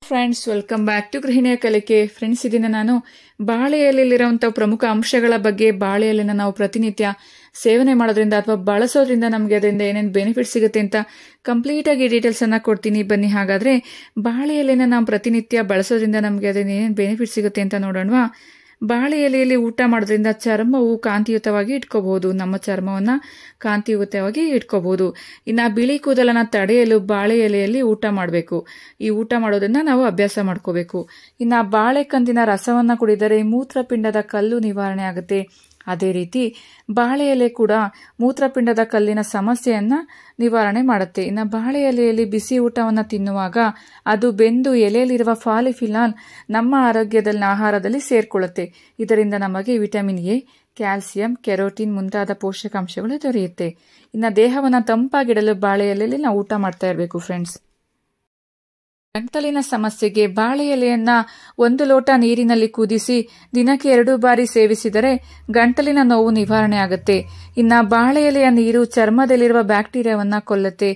Friends, welcome back to ಗೃಹಿಣಿಯ ಕಲಿಕೆ. Friends, ಇದನ್ನ ನಾನು ಬಾಳೆ ಎಲೆಯಲ್ಲಿರುವಂತಹ ಪ್ರಮುಖ ಅಂಶಗಳ ಬಗ್ಗೆ, ಬಾಳೆ ಎಲೆನ ನಾವು ಪ್ರತಿನಿತ್ಯ ಸೇವನೆ ಮಾಡೋದ್ರಿಂದ ಅಥವಾ ಬಳಸೋದ್ರಿಂದ ನಮಗೆ ಅದರಿಂದ ಏನೇನು ಬೆನಿಫಿಟ್ ಸಿಗುತ್ತೆ ಅಂತ ಕಂಪ್ಲೀಟ್ ಆಗಿ ಡೀಟೇಲ್ಸ್ ಅನ್ನ ಕೊಡ್ತೀನಿ. ಬನ್ನಿ, ಹಾಗಾದ್ರೆ ಬಾಳೆ ಎಲೆನ ನಾವು ಪ್ರತಿನಿತ್ಯ ಬಳಸೋದ್ರಿಂದ ನಮಗೆ ಅದರಿಂದ ಏನೇನು ಬೆನಿಫಿಟ್ ಸಿಗುತ್ತೆ ಅಂತ ನೋಡೋಣವಾ. ಬಾಳೆ ಎಲೆಯಲ್ಲಿ ಊಟ ಮಾಡೋದ್ರಿಂದ ಚರ್ಮವು ಕಾಂತಿಯುತವಾಗಿ ಇಟ್ಕೋಬಹುದು. ನಮ್ಮ ಚರ್ಮವನ್ನ ಕಾಂತಿಯುತವಾಗಿ ಇಟ್ಕೋಬಹುದು. ಇನ್ನು ಬಿಳಿ ಕೂದಲನ್ನ ತಡೆಯಲು ಬಾಳೆ ಎಲೆಯಲ್ಲಿ ಊಟ ಮಾಡಬೇಕು. ಈ ಊಟ ಮಾಡೋದನ್ನ ನಾವು ಅಭ್ಯಾಸ ಮಾಡ್ಕೋಬೇಕು. ಇನ್ನು ಬಾಳೆಕಂದಿನ ರಸವನ್ನ ಕುಡಿದರೆ ಮೂತ್ರಪಿಂಡದ ಕಲ್ಲು ನಿವಾರಣೆ ಆಗುತ್ತೆ. ಅದೇ ರೀತಿ ಬಾಳೆ ಎಲೆ ಕೂಡ ಮೂತ್ರಪಿಂಡದ ಕಲ್ಲಿನ ಸಮಸ್ಯೆಯನ್ನ ನಿವಾರಣೆ ಮಾಡುತ್ತೆ. ಇನ್ನು ಬಾಳೆ ಎಲೆಯಲ್ಲಿ ಬಿಸಿ ಊಟವನ್ನ ತಿನ್ನುವಾಗ ಅದು ಬೆಂದು ಎಲೆಯಲ್ಲಿರುವ ಫಾಲಿಫಿನಾಲ್ ನಮ್ಮ ಆಹಾರದಲ್ಲಿ ಸೇರ್ಕೊಳ್ಳುತ್ತೆ. ಇದರಿಂದ ನಮಗೆ ವಿಟಮಿನ್ ಎ, ಕ್ಯಾಲ್ಸಿಯಂ, ಕೆರೋಟಿನ್ ಮುಂತಾದ ಪೋಷಕಾಂಶಗಳು ದೊರೆಯುತ್ತೆ. ಇನ್ನು ದೇಹವನ್ನ ತಂಪಾಗಿಡಲು ಬಾಳೆ ಎಲೆಯಲ್ಲಿ ನಾವು ಊಟ ಮಾಡ್ತಾ ಇರಬೇಕು. ಫ್ರೆಂಡ್ಸ್, ಗಂಟಲಿನ ಸಮಸ್ಯೆಗೆ ಬಾಳೆ ಎಲೆಯನ್ನ 1 ಲೋಟ ನೀರಿನಲ್ಲಿ ಕುದಿಸಿ ದಿನಕ್ಕೆ 2 ಬಾರಿ ಸೇವಿಸಿದರೆ ಗಂಟಲಿನ ನೋವು ನಿವಾರಣೆ ಆಗುತ್ತೆ. ಇನ್ನು ಬಾಳೆ ಎಲೆಯ ನೀರು ಚರ್ಮದಲ್ಲಿರುವ ಬ್ಯಾಕ್ಟೀರಿಯಾವನ್ನ ಕೊಲ್ಲುತ್ತೆ.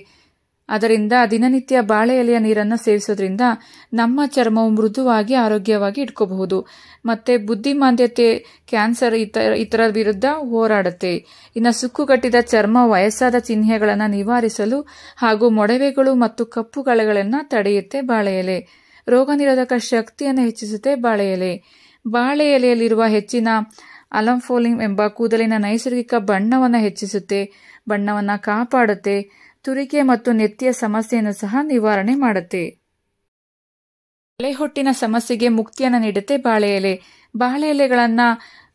ಅದರಿಂದ ದಿನನಿತ್ಯ ಬಾಳೆ ಎಲೆಯ ನೀರನ್ನು ಸೇವಿಸೋದ್ರಿಂದ ನಮ್ಮ ಚರ್ಮವು ಮೃದುವಾಗಿ ಆರೋಗ್ಯವಾಗಿ ಇಟ್ಕೋಬಹುದು. ಮತ್ತೆ ಬುದ್ಧಿಮಾಂದ್ಯತೆ, ಕ್ಯಾನ್ಸರ್ ಇತರ ವಿರುದ್ಧ ಹೋರಾಡುತ್ತೆ. ಇನ್ನು ಸುಕ್ಕುಗಟ್ಟಿದ ಚರ್ಮ, ವಯಸ್ಸಾದ ಚಿಹ್ನೆಗಳನ್ನು ನಿವಾರಿಸಲು ಹಾಗೂ ಮೊಡವೆಗಳು ಮತ್ತು ಕಪ್ಪು ಕಲೆಗಳನ್ನು ತಡೆಯುತ್ತೆ ಬಾಳೆ ಎಲೆ. ರೋಗ ನಿರೋಧಕ ಶಕ್ತಿಯನ್ನು ಹೆಚ್ಚಿಸುತ್ತೆ ಬಾಳೆ ಎಲೆ. ಬಾಳೆ ಎಲೆಯಲ್ಲಿರುವ ಹೆಚ್ಚಿನ ಅಲಂಫೋಲಿನ್ ಎಂಬ ಕೂದಲಿನ ನೈಸರ್ಗಿಕ ಬಣ್ಣವನ್ನು ಹೆಚ್ಚಿಸುತ್ತೆ, ಬಣ್ಣವನ್ನು ಕಾಪಾಡುತ್ತೆ. ತುರಿಕೆ ಮತ್ತು ನೆತ್ತಿಯ ಸಮಸ್ಯೆಯನ್ನು ಸಹ ನಿವಾರಣೆ ಮಾಡುತ್ತೆ. ತಲೆಹೊಟ್ಟಿನ ಸಮಸ್ಯೆಗೆ ಮುಕ್ತಿಯನ್ನು ನೀಡುತ್ತೆ ಬಾಳೆ ಎಲೆ. ಬಾಳೆ ಎಲೆಗಳನ್ನ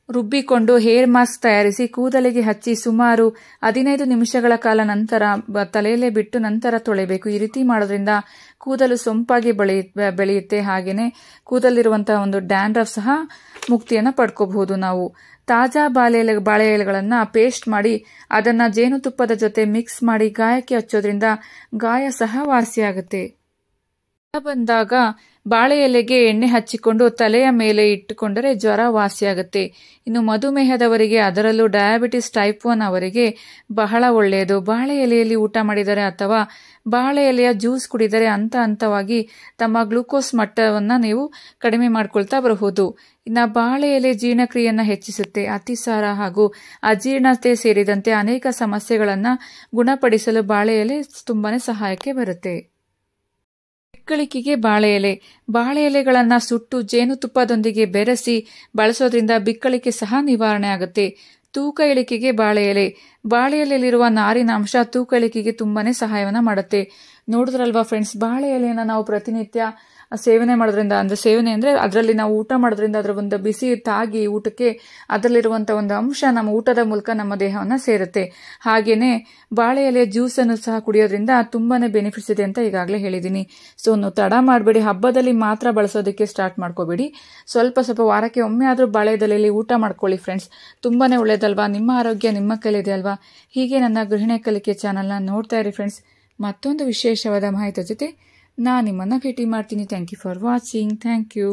ರುಬ್ಬಿಕೊಂಡು ಹೇರ್ ಮಾಸ್ಕ್ ತಯಾರಿಸಿ ಕೂದಲಿಗೆ ಹಚ್ಚಿ ಸುಮಾರು 15 ನಿಮಿಷಗಳ ಕಾಲ ನಂತರ ತಲೆಯಲ್ಲೇ ಬಿಟ್ಟು ನಂತರ ತೊಳೆಯಬೇಕು. ಈ ರೀತಿ ಮಾಡೋದ್ರಿಂದ ಕೂದಲು ಸೊಂಪಾಗಿ ಬೆಳೆಯುತ್ತೆ. ಹಾಗೇನೆ ಕೂದಲಿರುವಂತಹ ಒಂದು ಡ್ಯಾಂಡ್ರಫ್ ಸಹ ಮುಕ್ತಿಯನ್ನು ಪಡ್ಕೋಬಹುದು. ನಾವು ತಾಜಾ ಬಾಳೆ ಎಲೆಗಳನ್ನ ಪೇಸ್ಟ್ ಮಾಡಿ ಅದನ್ನ ಜೇನುತುಪ್ಪದ ಜೊತೆ ಮಿಕ್ಸ್ ಮಾಡಿ ಗಾಯಕ್ಕೆ ಹಚ್ಚೋದ್ರಿಂದ ಗಾಯ ಸಹ ವಾಸಿಯಾಗುತ್ತೆ. ಬಂದಾಗ ಬಾಳೆ ಎಲೆಗೆ ಎಣ್ಣೆ ಹಚ್ಚಿಕೊಂಡು ತಲೆಯ ಮೇಲೆ ಇಟ್ಟುಕೊಂಡರೆ ಜ್ವರ ವಾಸಿಯಾಗುತ್ತೆ. ಇನ್ನು ಮಧುಮೇಹದವರಿಗೆ, ಅದರಲ್ಲೂ ಡಯಾಬಿಟಿಸ್ ಟೈಪ್ 1 ಅವರಿಗೆ ಬಹಳ ಒಳ್ಳೆಯದು. ಬಾಳೆ ಎಲೆಯಲ್ಲಿ ಊಟ ಮಾಡಿದರೆ ಅಥವಾ ಬಾಳೆ ಎಲೆಯ ಜ್ಯೂಸ್ ಕುಡಿದರೆ ಹಂತವಾಗಿ ತಮ್ಮ ಗ್ಲೂಕೋಸ್ ಮಟ್ಟವನ್ನ ನೀವು ಕಡಿಮೆ ಮಾಡ್ಕೊಳ್ತಾ ಬರಬಹುದು. ಇನ್ನು ಬಾಳೆ ಎಲೆ ಜೀರ್ಣಕ್ರಿಯೆಯನ್ನ ಹೆಚ್ಚಿಸುತ್ತೆ. ಅತಿಸಾರ ಹಾಗೂ ಅಜೀರ್ಣತೆ ಸೇರಿದಂತೆ ಅನೇಕ ಸಮಸ್ಯೆಗಳನ್ನ ಗುಣಪಡಿಸಲು ಬಾಳೆ ಎಲೆ ತುಂಬಾನೇ ಸಹಾಯಕ್ಕೆ ಬರುತ್ತೆ. ಬಿಕ್ಕಳಿಕೆಗೆ ಬಾಳೆ ಎಲೆ. ಬಾಳೆ ಎಲೆಗಳನ್ನ ಸುಟ್ಟು ಜೇನುತುಪ್ಪದೊಂದಿಗೆ ಬೆರೆಸಿ ಬಳಸೋದ್ರಿಂದ ಬಿಕ್ಕಳಿಕೆ ಸಹ ನಿವಾರಣೆ ಆಗುತ್ತೆ. ತೂಕ ಇಳಿಕೆಗೆ ಬಾಳೆ ಎಲೆ. ಬಾಳೆ ಎಲೆಯಲ್ಲಿರುವ ನಾರಿನಾಂಶ ತೂಕ ಇಳಿಕೆಗೆ ತುಂಬಾನೇ ಸಹಾಯವನ್ನ ಮಾಡುತ್ತೆ. ನೋಡಿದ್ರಲ್ವಾ ಫ್ರೆಂಡ್ಸ್, ಬಾಳೆ ಎಲೆಯನ್ನ ನಾವು ಪ್ರತಿನಿತ್ಯ ಸೇವನೆ ಮಾಡೋದ್ರಿಂದ, ಸೇವನೆ ಅಂದ್ರೆ ಅದರಲ್ಲಿ ನಾವು ಊಟ ಮಾಡೋದ್ರಿಂದ ಅದರ ಒಂದು ಬಿಸಿ ತಾಗಿ ಊಟಕ್ಕೆ ಅದರಲ್ಲಿರುವಂತಹ ಒಂದು ಅಂಶ ನಮ್ಮ ಊಟದ ಮೂಲಕ ನಮ್ಮ ದೇಹವನ್ನ ಸೇರುತ್ತೆ. ಹಾಗೇನೆ ಬಾಳೆ ಎಲೆಯ ಜ್ಯೂಸ್ ಅನ್ನು ಸಹ ಕುಡಿಯೋದ್ರಿಂದ ತುಂಬಾನೇ ಬೆನಿಫಿಟ್ಸ್ ಇದೆ ಅಂತ ಈಗಾಗಲೇ ಹೇಳಿದೀನಿ. ಸೊ ನೀವು ತಡ ಮಾಡಬೇಡಿ, ಹಬ್ಬದಲ್ಲಿ ಮಾತ್ರ ಬಳಸೋದಕ್ಕೆ ಸ್ಟಾರ್ಟ್ ಮಾಡ್ಕೋಬೇಡಿ. ಸ್ವಲ್ಪ ವಾರಕ್ಕೆ ಒಮ್ಮೆ ಆದ್ರೂ ಬಾಳೆ ಎಲೆಯಲ್ಲಿ ಊಟ ಮಾಡ್ಕೊಳ್ಳಿ ಫ್ರೆಂಡ್ಸ್. ತುಂಬಾನೇ ಒಳ್ಳೇದಲ್ವಾ? ನಿಮ್ಮ ಆರೋಗ್ಯ ನಿಮ್ಮ ಕೈಲಿದೆ ಅಲ್ವಾ? ಹೀಗೆ ನನ್ನ ಗೃಹಿಣಿ ಕಲಿಕೆ ಚಾನಲ್ನ ನೋಡ್ತಾ ಇರಿ ಫ್ರೆಂಡ್ಸ್. ಮತ್ತೊಂದು ವಿಶೇಷವಾದ ಮಾಹಿತಿ ಜೊತೆ ನಾನು ನಿಮ್ಮನ್ನ ಭೇಟಿ ಮಾಡ್ತೀನಿ. Thank you for watching. Thank you.